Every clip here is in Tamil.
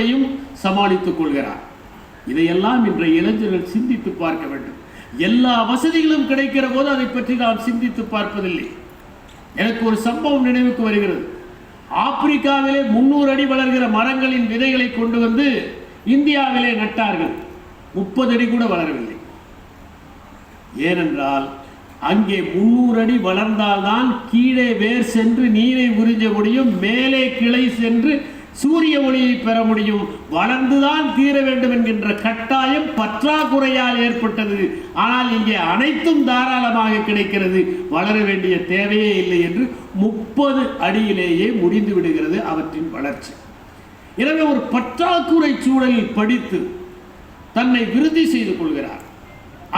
சூழலையும் சமாளித்துக் கொள்கிறார். இதையெல்லாம் இன்றைய இளைஞர்கள் சிந்தித்து பார்க்க வேண்டும். எல்லா வசதிகளும் கிடைக்கிற போது அதை பற்றி நாம் சிந்தித்து பார்ப்பதில்லை. எனக்கு ஒரு சம்பவம் நினைவுக்கு வருகிறது. ஆப்பிரிக்காவிலே 300 அடி வளர்கிற மரங்களின் விதைகளை கொண்டு வந்து இந்தியாவிலே நட்டார்கள். 30 அடி கூட வளரவில்லை. ஏனென்றால் அங்கே 300 அடி வளர்ந்தால்தான் கீழே வேர் சென்று நீரை உறிஞ்ச முடியும், மேலே கிளை சென்று சூரிய ஒளியை பெற முடியும். வளர்ந்துதான் தீர வேண்டும் என்கின்ற கட்டாயம் பற்றாக்குறையால் ஏற்பட்டது. ஆனால் இங்கே அனைத்தும் தாராளமாக கிடைக்கிறது, வளர வேண்டிய தேவையே இல்லை என்று 30 அடியிலேயே முடிந்து விடுகிறது அவற்றின் வளர்ச்சி. எனவே ஒரு பற்றாக்குறை சூழலில் படித்து தன்னை விருத்தி செய்து கொள்கிறார்.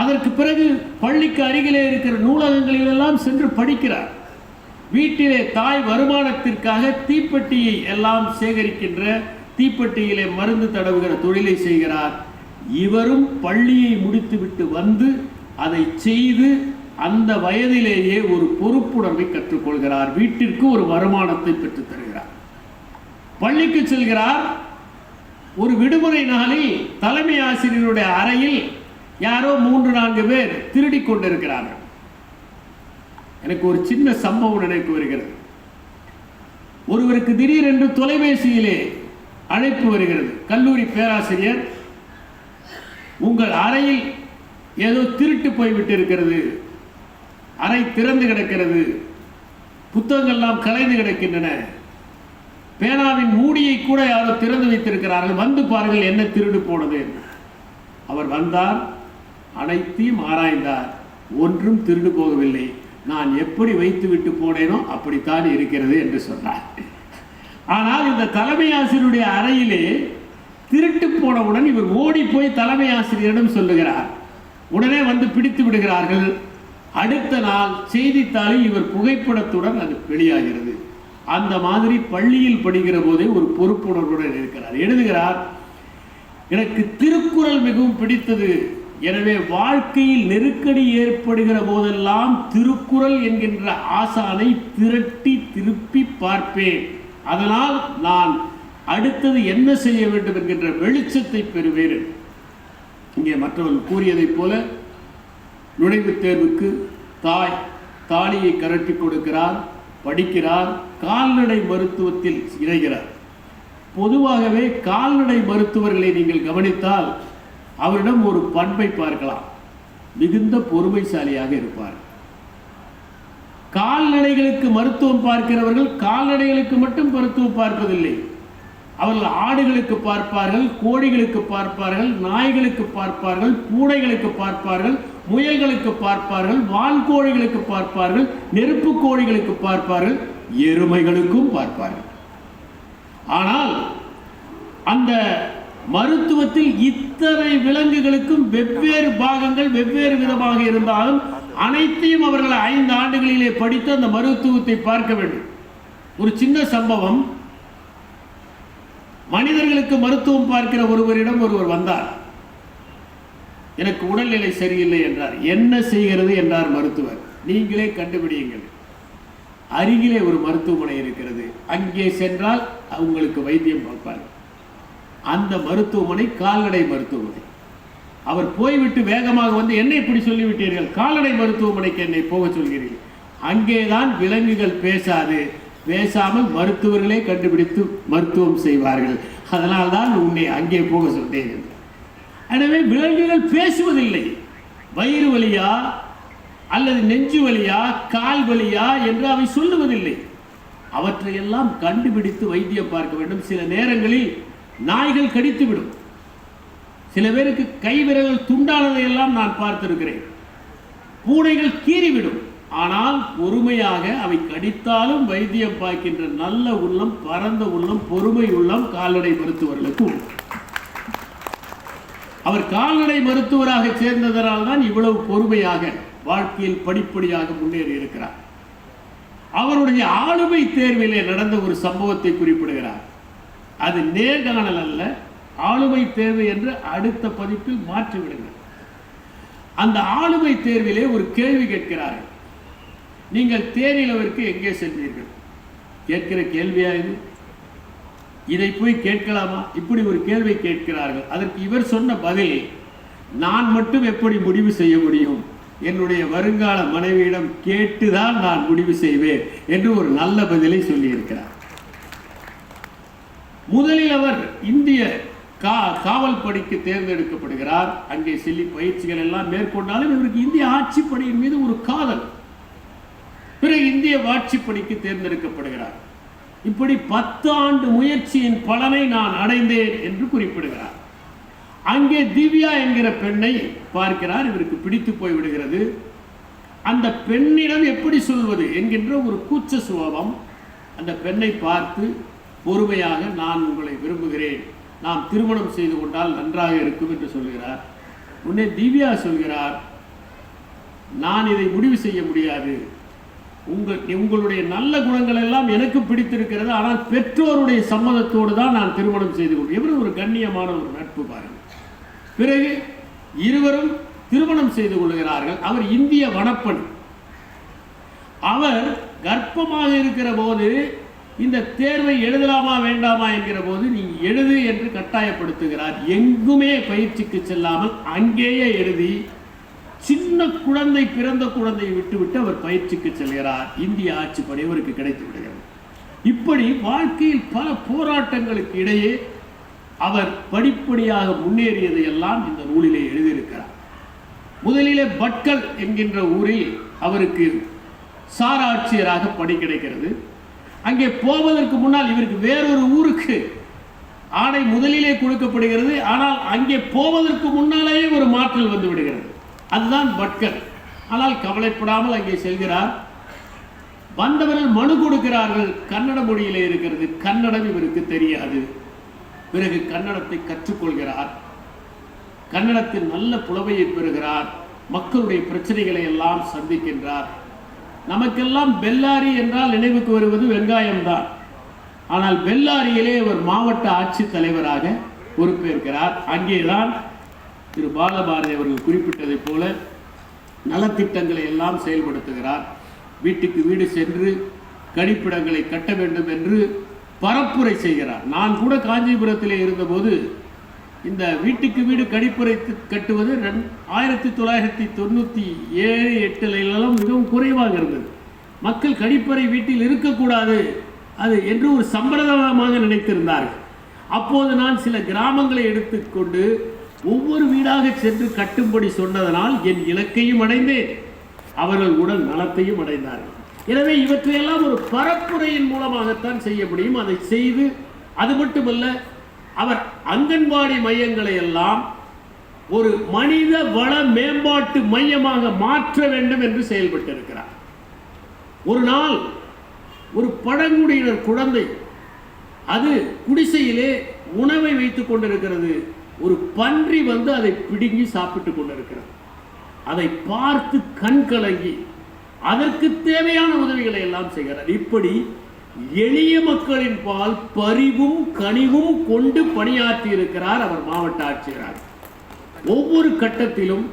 அதற்கு பிறகு பள்ளிக்கு அருகிலே இருக்கிற நூலகங்களிலெல்லாம் சென்று படிக்கிறார். வீட்டிலே தாய் வருமானத்திற்காக தீப்பெட்டியை எல்லாம் சேகரிக்கின்ற, தீப்பெட்டியிலே மருந்து தடவுகிற தொழிலை செய்கிறார். இவரும் பள்ளியை முடித்துவிட்டு வந்து அதை செய்து அந்த வயதிலேயே ஒரு பொறுப்புணர்வை கற்றுக்கொள்கிறார். வீட்டிற்கு ஒரு வருமானத்தை பெற்றுத் தருகிறார். பள்ளிக்கு செல்கிறார். ஒரு விடுமுறை நாளில் தலைமை ஆசிரியருடைய அறையில் யாரோ 3-4 பேர் திருடி கொண்டிருக்கிறார்கள். எனக்கு ஒரு சின்ன சம்பவம் நினைவு வருகிறது. ஒருவருக்கு திடீரென்று தொலைபேசியிலே அழைப்பு வருகிறது. கல்லூரி பேராசிரியர், உங்கள் அறையில் ஏதோ திருட்டு போய்விட்டு இருக்கிறது, அறை திறந்து கிடக்கிறது, புத்தகங்கள்லாம் கலைந்து கிடக்கின்றன, பேனாவின் மூடியை கூட யாரோ திறந்து வைத்திருக்கிறார்கள், வந்து பாருங்கள் என்ன திருடு போனது. அவர் வந்தார், அனைத்தையும் ஆராய்ந்தார். ஒன்றும் திருடு போகவில்லை, நான் எப்படி வைத்து விட்டு போனேனோ அப்படித்தான் இருக்கிறது என்று சொன்னார். ஆனால் இந்த தலைமை ஆசிரியருடைய அறையிலே திருட்டு போனவுடன் இவர் ஓடி போய் தலைமை ஆசிரியரிடம் சொல்லுகிறார். உடனே வந்து பிடித்து விடுகிறார்கள். அடுத்த நாள் செய்தித்தாளில் இவர் புகைப்படத்துடன் அது வெளியாகிறது. அந்த மாதிரி பள்ளியில் படிக்கிற போதே ஒரு பொறுப்புணர்வுடன் இருக்கிறார். எழுதுகிறார், எனக்கு திருக்குறள் மிகவும் பிடித்தது. எனவே வாழ்க்கையில் நெருக்கடி ஏற்படுகிற போதெல்லாம் திருக்குறள் என்கின்ற ஆசானை திரட்டி திருப்பி பார்ப்பேன். அதனால் நான் அடுத்தது என்ன செய்ய வேண்டும் என்கின்ற வெளிச்சத்தை பெறுவேன். இங்கே மற்றவர்கள் கூறியதைப் போல நுழைவுத் தேர்வுக்கு தாய் தாலியை கரட்டி கொடுக்கிறார், படிக்கிறார், கால்நடை மருத்துவத்தில் இணைகிறார். பொதுவாகவே கால்நடை மருத்துவர்களை நீங்கள் கவனித்தால் அவரிடம் ஒரு பண்பை பார்க்கலாம், மிகுந்த பொறுமைசாலியாக இருப்பார். கால்நடைகளுக்கு மருத்துவம் பார்க்கிறவர்கள் கால்நடைகளுக்கு மட்டும் மருத்துவம் பார்ப்பதில்லை. அவர்கள் ஆடுகளுக்கு பார்ப்பார்கள், கோழிகளுக்கு பார்ப்பார்கள், நாய்களுக்கு பார்ப்பார்கள், பூனைகளுக்கு பார்ப்பார்கள், முயல்களுக்கு பார்ப்பார்கள், வான்கோழிகளுக்கு பார்ப்பார்கள், நெருப்பு கோழிகளுக்கு பார்ப்பார்கள், எருமைகளுக்கும் பார்ப்பார்கள். ஆனால் அந்த மருத்துவத்தில் இத்தனை விலங்குகளுக்கும் வெவ்வேறு பாகங்கள் வெவ்வேறு விதமாக இருந்தாலும் அனைத்தையும் அவர்கள் 5 ஆண்டுகளிலே படித்து அந்த மருத்துவத்தை பார்க்க வேண்டும். ஒரு சின்ன சம்பவம், மனிதர்களுக்கு மருத்துவம் பார்க்கிற ஒருவரிடம் ஒருவர் வந்தார். எனக்கு உடல்நிலை சரியில்லை என்றார். என்ன செய்கிறது என்றார் மருத்துவர். நீங்களே கண்டுபிடியுங்கள், அருகிலே ஒரு மருத்துவமனை இருக்கிறது, அங்கே சென்றால் உங்களுக்கு வைத்தியம் பார்ப்பார்கள். அந்த மருத்துவமனை கால்நடை மருத்துவமனை. அவர் போய்விட்டு வேகமாக வந்து, என்னை இப்படி சொல்லிவிட்டீர்கள், கால்நடை மருத்துவமனைக்கு என்னை போக சொல்கிறீர்கள். அங்கேதான் விலங்குகள் பேசாது, பேசாமல் மருத்துவர்களே கண்டுபிடித்து மருத்துவம் செய்வார்கள். அதனால்தான் உன்னை அங்கே போக சொன்னேன். எனவே விலங்குகள் பேசுவதில்லை. வயிறு வலியா அல்லது நெஞ்சு வலியா கால் வலியா என்று அவை சொல்லுவதில்லை. அவற்றையெல்லாம் கண்டுபிடித்து வைத்தியம் பார்க்க வேண்டும். சில நேரங்களில் நாய்கள் கடித்துவிடும். சில பேருக்கு கை விரல்கள் துண்டானதையெல்லாம் நான் பார்த்திருக்கிறேன். பூனைகள் கீறிவிடும். ஆனால் பொறுமையாக அவை கடித்தாலும் வைத்தியம் பார்க்கின்ற நல்ல உள்ளம், பரந்த உள்ளம், பொறுமை உள்ளம் கால்நடை மருத்துவர்களுக்கு உண்டு. அவர் கால்நடை மருத்துவராக சேர்ந்ததனால் தான் இவ்வளவு பொறுமையாக வாழ்க்கையில் படிப்படியாக முன்னேறி இருக்கிறார். அவருடைய ஆளுமை தேர்விலே நடந்த ஒரு சம்பவத்தை குறிப்பிடுகிறார். அது நேர்காணல் அல்ல, ஆளுமை தேர்வு என்று அடுத்த பதிப்பில் மாற்றிவிடுங்கள். அந்த ஆளுமை தேர்விலே ஒரு கேள்வி கேட்கிறார்கள். நீங்கள் தேனிலவிற்கு எங்கே சென்றீர்கள்? கேட்கிற கேள்வியா இது? இதை போய் கேட்கலாமா? இப்படி ஒரு கேள்வி கேட்கிறார்கள். அதற்கு இவர் சொன்ன பதில், நான் மட்டும் எப்படி முடிவு செய்ய முடியும்? என்னுடைய வருங்கால மனைவியிடம் கேட்டுதான் நான் முடிவு செய்வேன் என்று ஒரு நல்ல பதிலை சொல்லியிருக்கிறார். முதலில் அவர் இந்திய காவல் பணிக்கு தேர்ந்தெடுக்கப்படுகிறார். அங்கே செல்லி பயிற்சிகள் எல்லாம் மேற்கொண்டாலும் இவருக்கு இந்திய ஆட்சி பணியின் மீது ஒரு காதல். பிறகு இந்திய ஆட்சி பணிக்கு தேர்ந்தெடுக்கப்படுகிறார். இப்படி 10 ஆண்டு முயற்சியின் பலனை நான் அடைந்தேன் என்று குறிப்பிடுகிறார். அங்கே திவ்யா என்கிற பெண்ணை பார்க்கிறார். இவருக்கு பிடித்து போய்விடுகிறது. அந்த பெண்ணிடம் எப்படி சொல்வது என்கின்ற ஒரு கூச்ச சுபாவம். அந்த பெண்ணை பார்த்து பொறுமையாக, நான் உங்களை விரும்புகிறேன், நாம் திருமணம் செய்து கொண்டால் நன்றாக இருக்கும் என்று சொல்கிறார். உடனே திவ்யா சொல்கிறார், நான் இதை முடிவு செய்ய முடியாது. உங்களுடைய நல்ல குணங்கள் எல்லாம் எனக்கு பிடித்திருக்கிறது, ஆனால் பெற்றோருடைய சம்மதத்தோடு தான் நான் திருமணம் செய்து கொள்வேன். இவரும் ஒரு கண்ணியமான ஒரு நட்பு பாருங்கள். பிறகு இருவரும் திருமணம் செய்து கொள்கிறார்கள். அவர் இந்திய வனப்பெண். அவர் கர்ப்பமாக இருக்கிற போது இந்த தேர்வை எழுதலாமா வேண்டாமா என்கிற போது நீ எழுது என்று கட்டாயப்படுத்துகிறார். எங்குமே பயிற்சிக்கு செல்லாமல் அங்கேயே எழுதி சின்ன குழந்தை, பிறந்த குழந்தையை விட்டுவிட்டு அவர் பயிற்சிக்கு செல்கிறார். இந்திய ஆட்சி பணி அவருக்கு கிடைத்து விடுகிறது. இப்படி வாழ்க்கையில் பல போராட்டங்களுக்கு இடையே அவர் படிப்படியாக முன்னேறியதை எல்லாம் இந்த நூலிலே எழுதியிருக்கிறார். முதலிலே பட்கல் என்கின்ற ஊரில் அவருக்கு சார் ஆட்சியராக பணி கிடைக்கிறது. அங்கே போவதற்கு முன்னால் இவருக்கு வேறொரு ஊருக்கு ஆணை முதலிலே கொடுக்கப்படுகிறது. ஆனால் அங்கே போவதற்கு முன்னாலேயே ஒரு மாற்றல் வந்து விடுகிறது. அதுதான் பட்கல். ஆனால் கவலைப்படாமல் அங்கே செல்கிறார். வந்தவர்கள் மனு கொடுக்கிறார்கள். கன்னட மொழியிலே இருக்கிறது. கன்னடம் இவருக்கு தெரியாது. பிறகு கன்னடத்தை கற்றுக்கொள்கிறார். கன்னடத்தில் நல்ல புலமையை பெறுகிறார். மக்களுடைய பிரச்சனைகளை எல்லாம் சந்திக்கின்றார். நமக்கெல்லாம் பெல்லாரி என்றால் நினைவுக்கு வருவது வெங்காயம்தான். ஆனால் பெல்லாரியிலே அவர் மாவட்ட ஆட்சித் தலைவராக பொறுப்பேற்கிறார். அங்கேதான் திரு பாலபாரதி அவர்கள் குறிப்பிட்டதை போல நலத்திட்டங்களை எல்லாம் செயல்படுத்துகிறார். வீட்டுக்கு வீடு சென்று கழிப்பிடங்களை கட்ட வேண்டும் என்று பரப்புரை செய்கிறார். நான் கூட காஞ்சிபுரத்திலே இருந்தபோது இந்த வீட்டுக்கு வீடு கழிப்பறை கட்டுவது 1997-8 மிகவும் குறைவாக இருந்தது. மக்கள் கழிப்பறை வீட்டில் இருக்கக்கூடாது அது என்று ஒரு சம்பிரதாயமாக நினைத்திருந்தார்கள். அப்போது நான் சில கிராமங்களை எடுத்துக்கொண்டு ஒவ்வொரு வீடாக சென்று கட்டும்படி சொன்னதனால் என் இலக்கையும் அடைந்தேன், அவர்கள் உடல் நலத்தையும் அடைந்தார்கள். எனவே இவற்றையெல்லாம் ஒரு பரப்புரையின் மூலமாகத்தான் செய்ய முடியும். அதை செய்து, அது மட்டுமல்ல, அவர் அங்கன்வாடி மையங்களை எல்லாம் ஒரு மனித வள மேம்பாட்டு மையமாக மாற்ற வேண்டும் என்று செயல்பட்டிருக்கிறார். ஒரு நாள் ஒரு பழங்குடியினர் குழந்தை அது குடிசையிலே உணவை வைத்துக் கொண்டிருக்கிறது. ஒரு பன்றி வந்து அதை பிடுங்கி சாப்பிட்டுக் கொண்டிருக்கிறது. அதை பார்த்து கண் கலங்கி அதற்கு தேவையான உதவிகளை எல்லாம் செய்கிறார். இப்படி எளிய மக்களின் பால் பரிவும் கனிவும் கொண்டு பணியாற்றி இருக்கிறார் அவர் மாவட்ட ஆட்சியராக. ஒவ்வொரு கட்டத்திலும்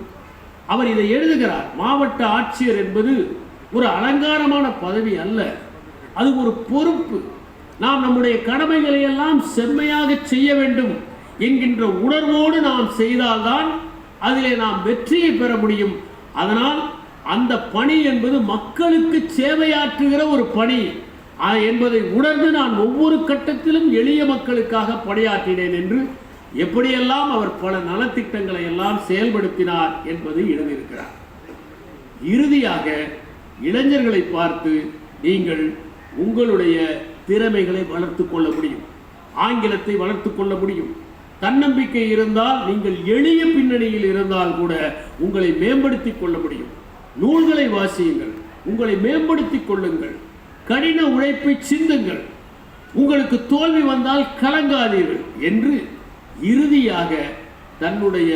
அவர் இதை எழுதுகிறார். மாவட்ட ஆட்சியர் என்பது ஒரு அலங்காரமான பதவி அல்ல, அது ஒரு பொறுப்பு. நாம் நம்முடைய கடமைகளை எல்லாம் செம்மையாக செய்ய வேண்டும் என்கின்ற உணர்வோடு நாம் செய்தால்தான் அதிலே நாம் வெற்றியை பெற முடியும். அதனால் அந்த பணி என்பது மக்களுக்கு சேவையாற்றுகிற ஒரு பணி என்பதை உணர்ந்து நான் ஒவ்வொரு கட்டத்திலும் எளிய மக்களுக்காக பணியாற்றினேன் என்று எப்படியெல்லாம் அவர் பல நலத்திட்டங்களை எல்லாம் செயல்படுத்தினார் என்பதை எழுதியிருக்கிறார். இறுதியாக இளைஞர்களை பார்த்து நீங்கள் உங்களுடைய திறமைகளை வளர்த்து கொள்ள முடியும், ஆங்கிலத்தை வளர்த்து கொள்ள முடியும். தன்னம்பிக்கை இருந்தால் நீங்கள் எளிய பின்னணியில் இருந்தால் கூட உங்களை மேம்படுத்திக் கொள்ள முடியும். நூல்களை வாசியுங்கள், உங்களை மேம்படுத்திக் கொள்ளுங்கள், கடின உழைப்பை சிந்துங்கள், உங்களுக்கு தோல்வி வந்தால் கலங்காதீர்கள் என்று இறுதியாக தன்னுடைய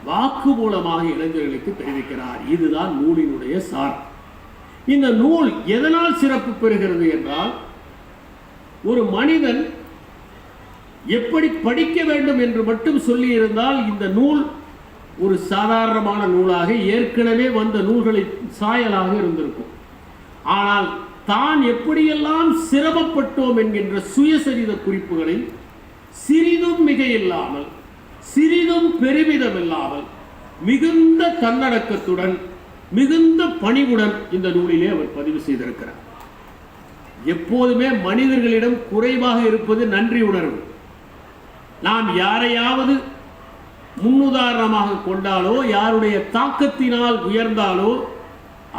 வாக்கு மூலமாக இளைஞர்களுக்கு தெரிவிக்கிறார். இதுதான் நூலினுடைய சார். இந்த நூல் எதனால் சிறப்பு பெறுகிறது என்றால், ஒரு மனிதன் எப்படி படிக்க வேண்டும் என்று மட்டும் சொல்லி இருந்தால் இந்த நூல் ஒரு சாதாரணமான நூலாக ஏற்கனவே வந்த நூல்களை சாயலாக இருந்திருக்கும். ஆனால் தான் எப்படியெல்லாம் சிரமப்பட்டோம் என்கின்ற சுயசரித குறிப்புகளை சிறிதும் மிக இல்லாமல், சிறிதும் பெருமிதம் இல்லாமல், மிகுந்த தன்னடக்கத்துடன், மிகுந்த பணிவுடன் இந்த நூலிலே அவர் பதிவு செய்திருக்கிறார். எப்போதுமே மனிதர்களிடம் குறைவாக இருப்பது நன்றி உணர்வு. நாம் யாரையாவது முன்னுதாரணமாக கொண்டாலோ, யாருடைய தாக்கத்தினால் உயர்ந்தாலோ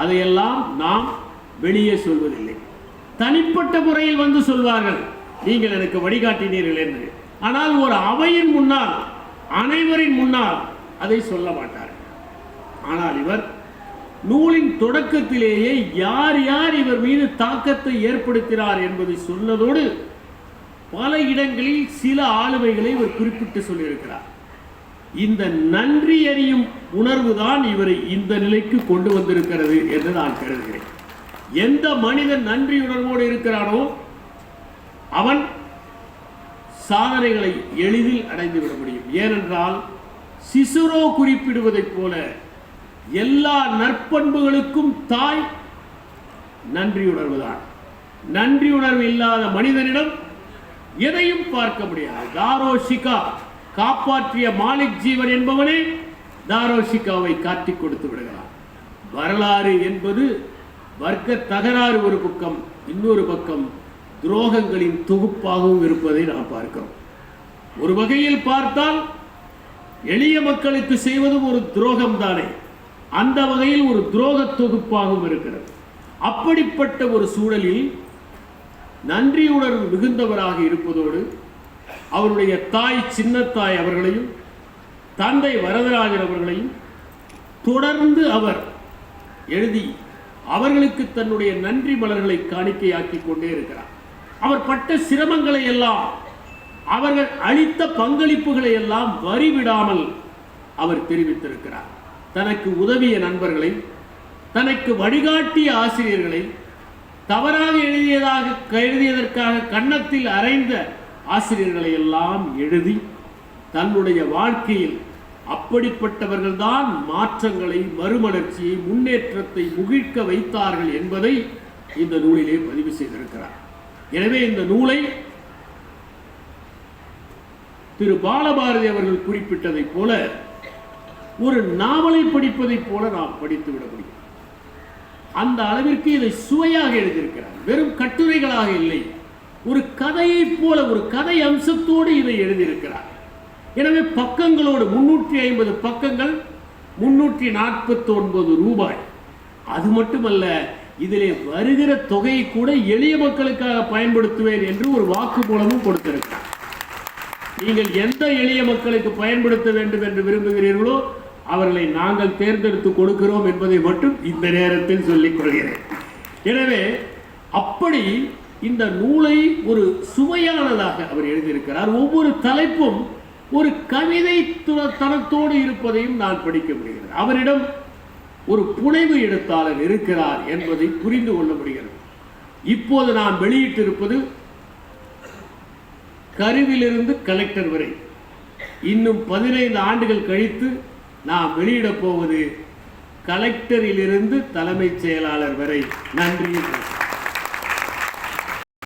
அதையெல்லாம் நாம் வெளியே சொல்வதில்லை. தனிப்பட்ட முறையில் வந்து சொல்வார்கள், நீங்கள் எனக்கு வழிகாட்டினீர்கள் என்று. ஆனால் ஒரு அவையின் முன்னால், அனைவரின் முன்னால் அதை சொல்ல மாட்டார்கள். ஆனால் இவர் நூலின் தொடக்கத்திலேயே யார் யார் இவர் மீது தாக்கத்தை ஏற்படுத்தினார் என்பதை சொன்னதோடு பல இடங்களில் சில ஆளுமைகளை இவர் குறிப்பிட்டு சொல்லியிருக்கிறார். இந்த நன்றி அறியும் உணர்வு தான் இவரை இந்த நிலைக்கு கொண்டு வந்திருக்கிறது என்று நான் கருதுகிறேன். எந்த மனிதன் நன்றி உணர்வோடு இருக்கிறானோ அவன் சாதனைகளை எளிதில் அடைந்துவிட முடியும். ஏனென்றால் சிசுரோ குறிப்பிடுவதைப் போல எல்லா நற்பண்புகளுக்கும் தாய் நன்றியுணர்வுதான். நன்றியுணர்வு இல்லாத மனிதனிடம் எதையும் பார்க்க முடியாது. தாரோஷிகா காப்பாற்றிய மாலிக் ஜீவன் என்பவனே தாரோஷிகாவை காட்டிக் கொடுத்து விடுகிறான். வரலாறு என்பது வர்க்க தகராறு ஒரு பக்கம், இன்னொரு பக்கம் துரோகங்களின் தொகுப்பாகவும் இருப்பதை நாம் பார்க்கிறோம். ஒரு வகையில் பார்த்தால் எளிய மக்களுக்கு செய்வதும் ஒரு துரோகம் தானே, அந்த வகையில் ஒரு துரோக தொகுப்பாகவும் இருக்கிறது. அப்படிப்பட்ட ஒரு சூழலில் நன்றியுணர்வு மிகுந்தவராக இருப்பதோடு அவருடைய தாய் சின்னத்தாய் அவர்களையும் தந்தை வரதராஜன் அவர்களையும் தொடர்ந்து அவர் எழுதி அவர்களுக்கு தன்னுடைய நன்றி மலர்களை காணிக்கையாக்கி கொண்டே இருக்கிறார். அவர் பட்ட சிரமங்களை எல்லாம், அவர்கள் அளித்த பங்களிப்புகளை எல்லாம் வரிவிடாமல் அவர் தெரிவித்திருக்கிறார். தனக்கு உதவிய நண்பர்களை, தனக்கு வழிகாட்டிய ஆசிரியர்களை, தவறாக எழுதியதற்காக கன்னத்தில் அறைந்த ஆசிரியர்களை எல்லாம் எழுதி தன்னுடைய வாழ்க்கையில் அப்படிப்பட்டவர்கள்தான் மாற்றங்களை, மறுமலர்ச்சியை, முன்னேற்றத்தை முகிழ்க்க வைத்தார்கள் என்பதை இந்த நூலிலே பதிவு செய்திருக்கிறார். எனவே இந்த நூலை திரு பாலபாரதி அவர்கள் குறிப்பிட்டதைப் போல ஒரு நாவலை படிப்பதைப் போல நாம் படித்துவிட முடியும். அந்த அளவிற்கு இதை சுவையாக எழுதியிருக்கிறார். வெறும் கட்டுரைகளாக இல்லை, ஒரு கதையைப் போல, ஒரு கதை அம்சத்தோடு இதை எழுதியிருக்கிறார். எனவே பக்கங்களோடு 350 பக்கங்கள், 349 ரூபாய். அது மட்டுமல்ல, இதிலே வருகிற தொகையை கூட எளிய மக்களுக்காக பயன்படுத்துவேன் என்று ஒரு வாக்குமூலமும் கொடுத்திருக்கிறார். நீங்கள் எந்த எளிய மக்களுக்கு பயன்படுத்த வேண்டும் என்று விரும்புகிறீர்களோ அவர்களை நாங்கள் தேர்ந்தெடுத்து கொடுக்கிறோம் என்பதை மட்டும் இந்த நேரத்தில் சொல்லிக் கொள்கிறேன். எனவே அப்படி இந்த நூலை ஒரு சுவையானதாக அவர் எழுதியிருக்கிறார். ஒவ்வொரு தலைப்பும் ஒரு கவிதை தரத்தோடு இருப்பதையும் நான் படிக்க முடிகிறது. அவரிடம் ஒரு புனைவு எழுத்தாளர் இருக்கிறார் என்பதை புரிந்து கொள்ள முடிகிறது. இப்போது நான் வெளியிட்டிருப்பது கருவிலிருந்து கலெக்டர் வரை. இன்னும் 15 ஆண்டுகள் கழித்து நான் வெளியிடப் போவது கலெக்டரிலிருந்து தலைமைச் செயலாளர் வரை. நன்றி.